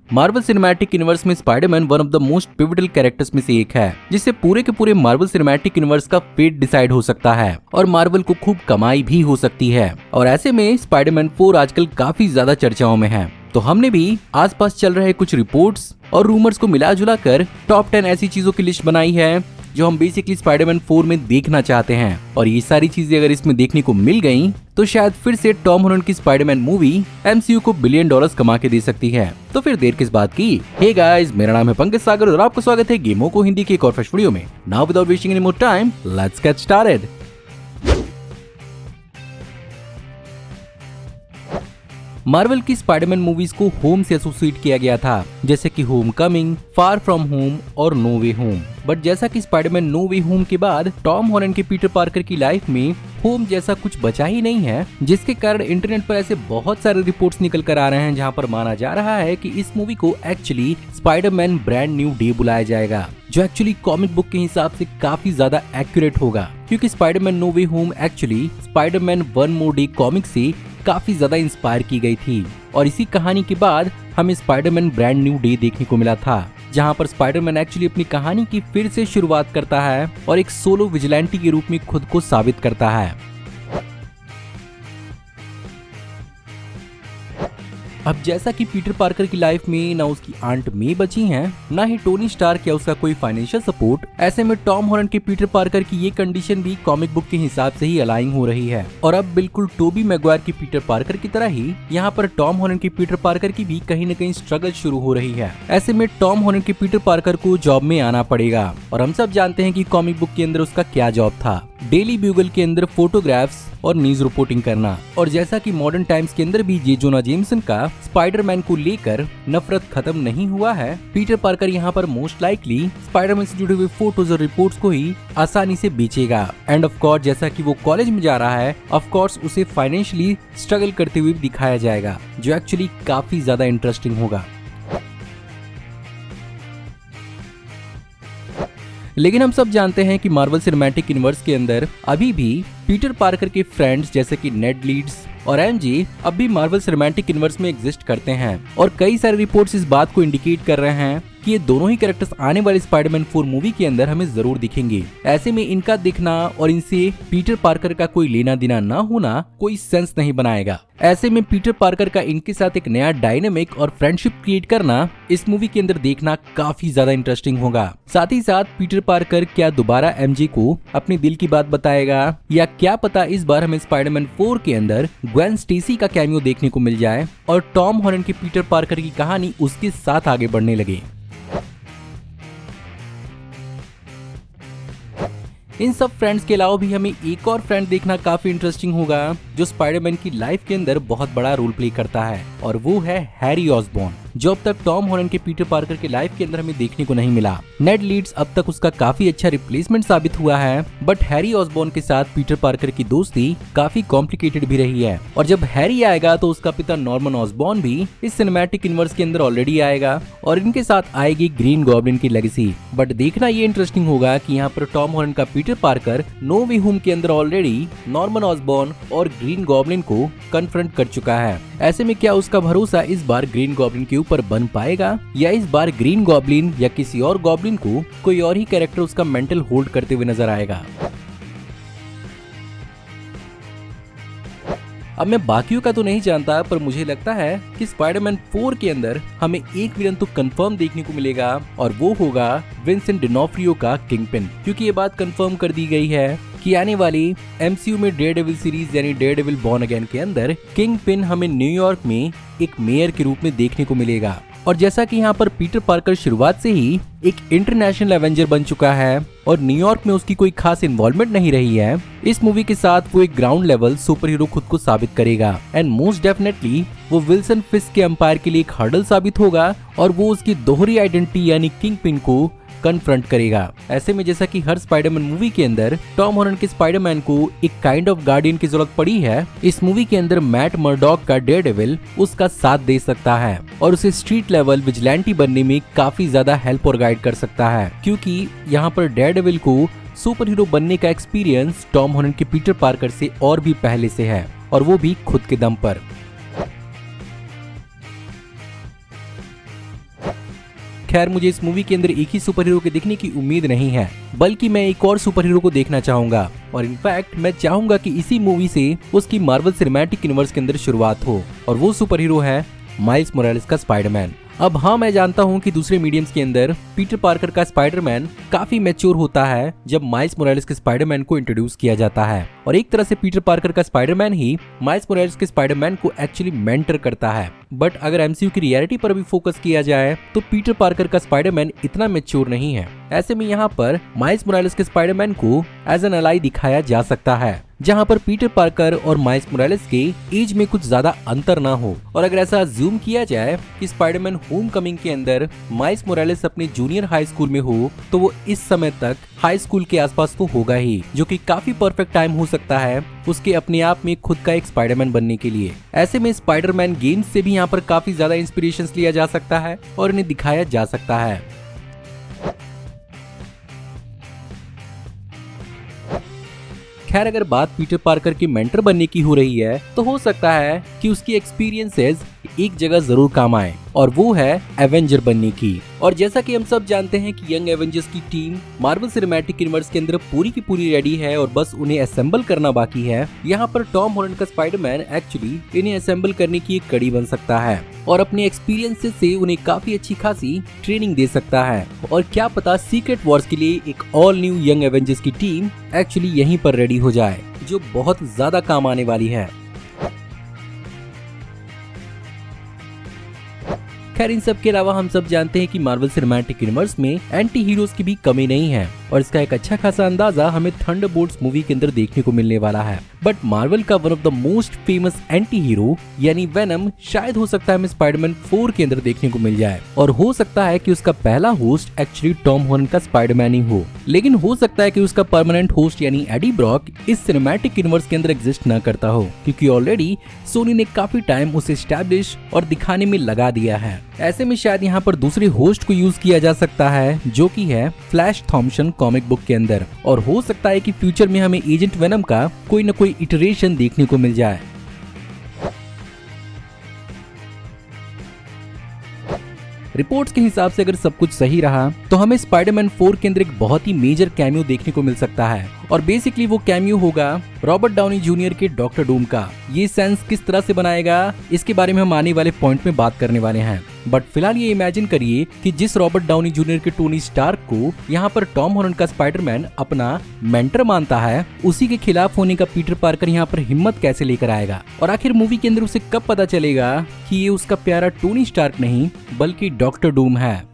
Marvel cinematic universe में Spiderman one of the most pivotal characters में से एक है, जिससे पूरे के पूरे मार्वल सिनेमैटिक यूनिवर्स का फेट डिसाइड हो सकता है और मार्वल को खूब कमाई भी हो सकती है। और ऐसे में स्पाइडरमैन 4 आजकल काफी ज्यादा चर्चाओं में है। तो हमने भी आसपास चल रहे कुछ रिपोर्ट्स और रूमर्स को मिला जुला कर टॉप 10 ऐसी चीजों की लिस्ट बनाई है जो हम बेसिकली स्पाइडरमैन 4 में देखना चाहते हैं। और ये सारी चीजें अगर इसमें देखने को मिल गई तो शायद फिर से टॉम हॉलैंड की स्पाइडरमैन मूवी MCU को $1 बिलियन कमा के दे सकती है। तो फिर देर किस बात की। हे गाइस, मेरा नाम है पंकज सागर और आपका स्वागत है गेमों को हिंदी के एक और फ्रेश वीडियो में। Now without wasting any more time, let's get started. Marvel की स्पाइडरमैन मूवीज को होम से एसोसिएट किया गया था, जैसे कि home coming, far from home और नो वे होम। बट जैसा कि स्पाइडरमैन नो वे होम के बाद टॉम हॉलैंड के पीटर पार्कर की लाइफ में होम जैसा कुछ बचा ही नहीं है, जिसके कारण इंटरनेट पर ऐसे बहुत सारे रिपोर्ट्स निकल कर आ रहे हैं जहां पर माना जा रहा है कि इस मूवी को actually Spiderman brand new day बुलाया जाएगा, जो एक्चुअली कॉमिक बुक के हिसाब से काफी ज्यादा एक्यूरेट होगा, क्योंकि Spiderman no way home actually Spiderman one more day comic से काफी ज्यादा इंस्पायर की गई थी। और इसी कहानी के बाद हमें स्पाइडरमैन ब्रांड न्यू डे देखने को मिला था, जहां पर स्पाइडरमैन एक्चुअली अपनी कहानी की फिर से शुरुआत करता है और एक सोलो विजिलेंटी के रूप में खुद को साबित करता है। अब जैसा कि पीटर पार्कर की लाइफ में ना उसकी आंट मे बची हैं, ना ही टोनी स्टार्क या उसका कोई फाइनेंशियल सपोर्ट, ऐसे में टॉम हॉलैंड के पीटर पार्कर की ये कंडीशन भी कॉमिक बुक के हिसाब से ही अलाइन हो रही है। और अब बिल्कुल टोबी मैगवायर की पीटर पार्कर की तरह ही यहाँ पर टॉम हॉलैंड के पीटर पार्कर की भी कहीं न कहीं स्ट्रगल शुरू हो रही है। ऐसे में टॉम हॉलैंड के पीटर पार्कर को जॉब में आना पड़ेगा, और हम सब जानते हैं कि कॉमिक बुक के अंदर उसका क्या जॉब था, डेली ब्यूगल के अंदर फोटोग्राफ्स और न्यूज रिपोर्टिंग करना। और जैसा कि मॉडर्न टाइम्स के अंदर भी जे जोना जेमसन का स्पाइडरमैन को लेकर नफरत खत्म नहीं हुआ है, पीटर पार्कर यहाँ पर मोस्ट लाइकली स्पाइडरमैन से जुड़े हुए फोटोज और रिपोर्ट्स को ही आसानी से बेचेगा। एंड ऑफ कोर्स जैसा कि वो कॉलेज में जा रहा है, ऑफ कोर्स उसे फाइनेंशियली स्ट्रगल करते हुए दिखाया जाएगा, जो एक्चुअली काफी ज्यादा इंटरेस्टिंग होगा। लेकिन हम सब जानते हैं कि मार्वल सिनेमैटिक यूनिवर्स के अंदर अभी भी पीटर पार्कर के फ्रेंड्स जैसे कि नेड लीड्स और MJ अब भी मार्वल सिनेमैटिक यूनिवर्स में एग्जिस्ट करते हैं। और कई सारे रिपोर्ट्स इस बात को इंडिकेट कर रहे हैं कि ये दोनों ही कैरेक्टर्स आने वाली स्पाइडरमैन 4 मूवी के अंदर हमें जरूर दिखेंगे। ऐसे में इनका दिखना और इनसे पीटर पार्कर का कोई लेना देना ना होना कोई सेंस नहीं बनाएगा। ऐसे में पीटर पार्कर का इनके साथ एक नया डायनेमिक और फ्रेंडशिप क्रिएट करना इस मूवी के अंदर देखना काफी ज्यादा इंटरेस्टिंग होगा। साथ ही साथ पीटर पार्कर क्या दोबारा MJ को अपने दिल की बात बताएगा, या क्या पता इस बार हमें स्पाइडरमैन 4 के अंदर ग्वेन स्टेसी का कैमियो देखने को मिल जाए और टॉम हॉलैंड के पीटर पार्कर की कहानी उसके साथ आगे बढ़ने लगे। इन सब फ्रेंड्स के अलावा भी हमें एक और फ्रेंड देखना काफी इंटरेस्टिंग होगा, जो स्पाइडरमैन की लाइफ के अंदर बहुत बड़ा रोल प्ले करता है, और वो है हैरी ऑसबॉर्न, जो अब तक टॉम हॉलैंड के पीटर पार्कर के लाइफ के अंदर हमें देखने को नहीं मिला। नेड लीड्स अब तक उसका काफी अच्छा रिप्लेसमेंट साबित हुआ है, बट हैरी ऑसबॉर्न के साथ पीटर पार्कर की दोस्ती काफी कॉम्प्लिकेटेड भी रही है। और जब हैरी आएगा तो उसका पिता नॉर्मन ऑसबॉर्न भी इस सिनेमैटिक यूनिवर्स के अंदर ऑलरेडी आएगा, और इनके साथ आएगी ग्रीन गॉब्लिन की लेगेसी। बट देखना ये इंटरेस्टिंग होगा कि यहाँ पर टॉम हॉलैंड का Peter Parker no way home के अंदर ऑलरेडी नॉर्मन ऑसबॉर्न और ग्रीन गॉब्लिन को कन्फ्रंट कर चुका है। ऐसे में क्या उसका भरोसा इस बार ग्रीन गॉब्लिन के ऊपर बन पाएगा, या इस बार ग्रीन गॉब्लिन या किसी और गॉब्लिन को कोई और ही कैरेक्टर उसका मेंटल होल्ड करते हुए नजर आएगा। अब मैं बाकियों का तो नहीं जानता, पर मुझे लगता है कि स्पाइडरमैन 4 के अंदर हमें एक विलन तो कंफर्म देखने को मिलेगा, और वो होगा विंसेंट डिनोफ्रियो का किंगपिन, क्योंकि ये बात कंफर्म कर दी गई है कि आने वाली MCU में डेयरडेविल सीरीज यानी डेयरडेविल बॉर्न अगेन के अंदर किंगपिन हमें न्यूयॉर्क में एक मेयर के रूप में देखने को मिलेगा। और जैसा कि यहाँ पर पीटर पार्कर शुरुआत से ही एक इंटरनेशनल एवेंजर बन चुका है और न्यूयॉर्क में उसकी कोई खास इन्वॉल्वमेंट नहीं रही है, इस मूवी के साथ वो एक ग्राउंड लेवल सुपर हीरो खुद को साबित करेगा। एंड मोस्ट डेफिनेटली वो विल्सन फिस्क के एम्पायर के लिए एक हर्डल साबित होगा, और वो उसकी दोहरी आइडेंटिटी यानी किंगपिन को कन्फ्रंट करेगा। ऐसे में जैसा कि हर स्पाइडरमैन मूवी के अंदर टॉम हॉलैंड के स्पाइडरमैन को एक काइंड ऑफ गार्डियन की जरूरत पड़ी है, इस मूवी के अंदर मैट मर्डॉक का डेयरडेविल उसका साथ दे सकता है और उसे स्ट्रीट लेवल विजिलेंटी बनने में काफी ज्यादा हेल्प और गाइड कर सकता है, क्योंकि यहाँ पर डेयरडेविल को सुपर हीरो बनने का एक्सपीरियंस टॉम हॉलैंड के पीटर पार्कर से और भी पहले से है, और वो भी खुद के दम पर। खैर मुझे इस मूवी के अंदर एक ही सुपर हीरो के दिखने की उम्मीद नहीं है, बल्कि मैं एक और सुपर हीरो को देखना चाहूंगा और इनफैक्ट मैं चाहूंगा कि इसी मूवी से उसकी मार्वल सिनेमैटिक यूनिवर्स के अंदर शुरुआत हो और वो सुपर हीरो है माइल्स मोरालेस का स्पाइडरमैन। अब हाँ, मैं जानता हूँ कि दूसरे मीडियम्स के अंदर पीटर पार्कर का स्पाइडरमैन काफी मैच्योर होता है जब माइल्स मोरालेस के स्पाइडरमैन को इंट्रोड्यूस किया जाता है और एक तरह से पीटर पार्कर का स्पाइडरमैन ही माइल्स मोरालेस के स्पाइडरमैन को एक्चुअली मेंटर करता है। बट अगर एमसीयू की रियलिटी पर भी फोकस किया जाए तो पीटर पार्कर का स्पाइडरमैन इतना मैच्योर नहीं है। ऐसे में यहाँ पर माइल्स मोरालेस के स्पाइडरमैन को एज एन अलाई दिखाया जा सकता है, जहाँ पर पीटर पार्कर और माइल्स मोरालेस के एज में कुछ ज्यादा अंतर ना हो। और अगर ऐसा अज्यूम किया जाए कि स्पाइडरमैन होमकमिंग के अंदर माइल्स मोरालेस अपने जूनियर हाई स्कूल में हो, तो वो इस समय तक हाई स्कूल के आसपास तो होगा ही, जो कि काफी परफेक्ट टाइम हो सकता है उसके अपने आप में खुद का एक स्पाइडरमैन बनने के लिए। ऐसे में स्पाइडरमैन गेम्स से भी यहाँ पर काफी ज्यादा इंस्पिरेशंस लिया जा सकता है और इन्हें दिखाया जा सकता है। खैर अगर बात पीटर पार्कर के मेंटर बनने की हो रही है तो हो सकता है कि उसकी एक्सपीरियंसेस एक जगह जरूर काम आए और वो है एवेंजर बनने की। और जैसा कि हम सब जानते हैं कि यंग एवेंजर्स की टीम मार्वल सिनेमैटिक यूनिवर्स के अंदर पूरी की पूरी रेडी है और बस उन्हें असेंबल करना बाकी है। यहाँ पर टॉम हॉलैंड का स्पाइडरमैन एक्चुअली इन्हें असेंबल करने की एक कड़ी बन सकता है और अपने एक्सपीरियंसेस से उन्हें काफी अच्छी खासी ट्रेनिंग दे सकता है। और क्या पता सीक्रेट वॉर्स के लिए एक ऑल न्यू यंग एवेंजर्स की टीम एक्चुअली यहीं पर रेडी हो जाए, जो बहुत ज्यादा काम आने वाली है। खैर इन सब के अलावा हम सब जानते हैं कि मार्वल सिनेमैटिक यूनिवर्स में एंटी हीरोज की भी कमी नहीं है और इसका एक अच्छा खासा अंदाजा हमें थंडरबोल्ट्स मूवी के अंदर देखने को मिलने वाला है। बट मार्वल का one of the most famous anti hero यानी वेनम शायद हो सकता है हमें स्पाइडरमैन 4 के अंदर देखने को मिल जाए और हो सकता है कि उसका पहला होस्ट एक्चुअली टॉम हॉलैंड का स्पाइडरमैन ही हो, लेकिन हो सकता है कि उसका परमानेंट होस्ट यानी एडी ब्रॉक इस सिनेमैटिक यूनिवर्स के अंदर एग्जिस्ट न करता हो, क्योंकि ऑलरेडी सोनी ने काफी टाइम उसे एस्टैब्लिश और दिखाने में लगा दिया है। ऐसे में शायद यहाँ पर दूसरे होस्ट को यूज किया जा सकता है जो कि है फ्लैश थॉम्पसन कॉमिक बुक के अंदर और हो सकता है कि फ्यूचर में हमें एजेंट वेनम का कोई न कोई इटरेशन देखने को मिल जाए। रिपोर्ट्स के हिसाब से अगर सब कुछ सही रहा तो हमें स्पाइडरमैन 4 के अंदर एक बहुत ही मेजर कैमियो देखने को मिल सकता है और बेसिकली वो कैमियो होगा रॉबर्ट डाउनी जूनियर के डॉक्टर डूम का। ये सेंस किस तरह से बनाएगा इसके बारे में हम आने वाले पॉइंट में बात करने वाले हैं। बट फिलहाल ये इमेजिन करिए कि जिस रॉबर्ट डाउनी जूनियर के टोनी स्टार्क को यहाँ पर टॉम हॉलैंड का स्पाइडरमैन अपना मेंटर मानता है, उसी के खिलाफ होने का पीटर पार्कर यहाँ पर हिम्मत कैसे लेकर आएगा और आखिर मूवी के अंदर उसे कब पता चलेगा कि ये उसका प्यारा टोनी स्टार्क नहीं बल्कि डॉक्टर डूम है।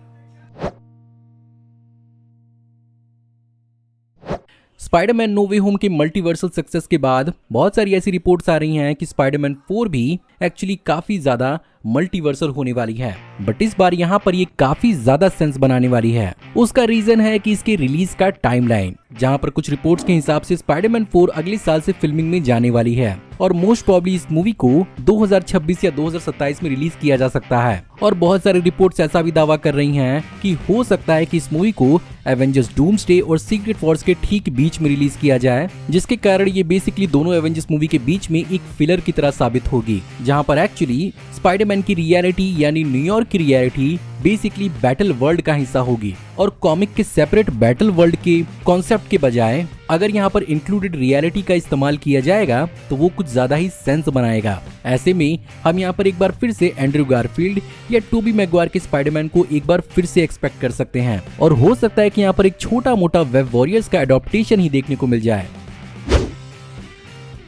स्पाइडरमैन नो वे होम के मल्टीवर्सल सक्सेस के बाद बहुत सारी ऐसी रिपोर्ट्स आ रही हैं कि स्पाइडरमैन 4 भी एक्चुअली काफी ज्यादा मल्टीवर्सल होने वाली है, बट इस बार यहाँ पर ये काफी ज्यादा सेंस बनाने वाली है। उसका रीजन है कि इसके रिलीज का टाइमलाइन, जहाँ पर कुछ रिपोर्ट्स के हिसाब से स्पाइडरमैन 4 अगले साल से फिल्मिंग में जाने वाली है और मोस्ट प्रॉब्ली इस मूवी को 2026 या 2027 में रिलीज किया जा सकता है। और बहुत सारी रिपोर्ट्स ऐसा भी दावा कर रही हैं कि हो सकता है कि इस मूवी को एवेंजर्स डूम्सडे और सीक्रेट वॉर्स के ठीक बीच में रिलीज किया जाए, जिसके कारण ये बेसिकली दोनों एवेंजर्स मूवी के बीच में एक फिलर की तरह साबित होगी, जहाँ पर एक्चुअली स्पाइडरमैन की रियलिटी यानी न्यूयॉर्क की रियलिटी बेसिकली बैटल वर्ल्ड का हिस्सा होगी और कॉमिक के सेपरेट बैटल वर्ल्ड के कॉन्सेप्ट के बजाय अगर यहाँ पर इंक्लूडेड रियलिटी का इस्तेमाल किया जाएगा तो वो कुछ ज्यादा ही सेंस बनाएगा। ऐसे में हम यहाँ पर एक बार फिर से एंड्रयू गारफील्ड या टोबी मैगवायर के स्पाइडरमैन को एक बार फिर से एक्सपेक्ट कर सकते हैं और हो सकता है कि यहाँ पर एक छोटा मोटा वेब वॉरियर्स का एडॉप्टेशन ही देखने को मिल जाए।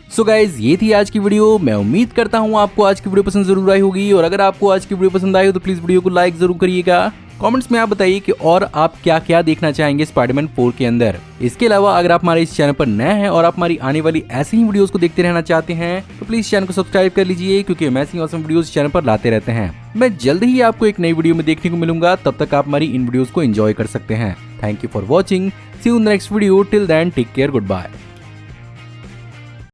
सो गाइज ये थी आज की वीडियो। मैं उम्मीद करता हूँ आपको आज की वीडियो पसंद जरूर आई होगी और अगर आपको आज की वीडियो पसंद आई हो तो प्लीज वीडियो को लाइक जरूर करिएगा। कमेंट्स में आप बताइए कि और आप क्या क्या देखना चाहेंगे स्पाइडरमैन 4 के अंदर। इसके अलावा अगर आप हमारे इस चैनल पर नए हैं और आप हमारी आने वाली ऐसी ही वीडियोस को देखते रहना चाहते हैं तो प्लीज चैनल को सब्सक्राइब कर लीजिए, क्योंकि हम ऐसी ऑसम वीडियोस चैनल पर लाते रहते हैं। मैं जल्द ही आपको एक नई वीडियो में देखने को मिलूंगा, तब तक आप हमारी इन वीडियोस को एंजॉय कर सकते हैं। Thank you for watching, see you in the next video, till then take care, good bye.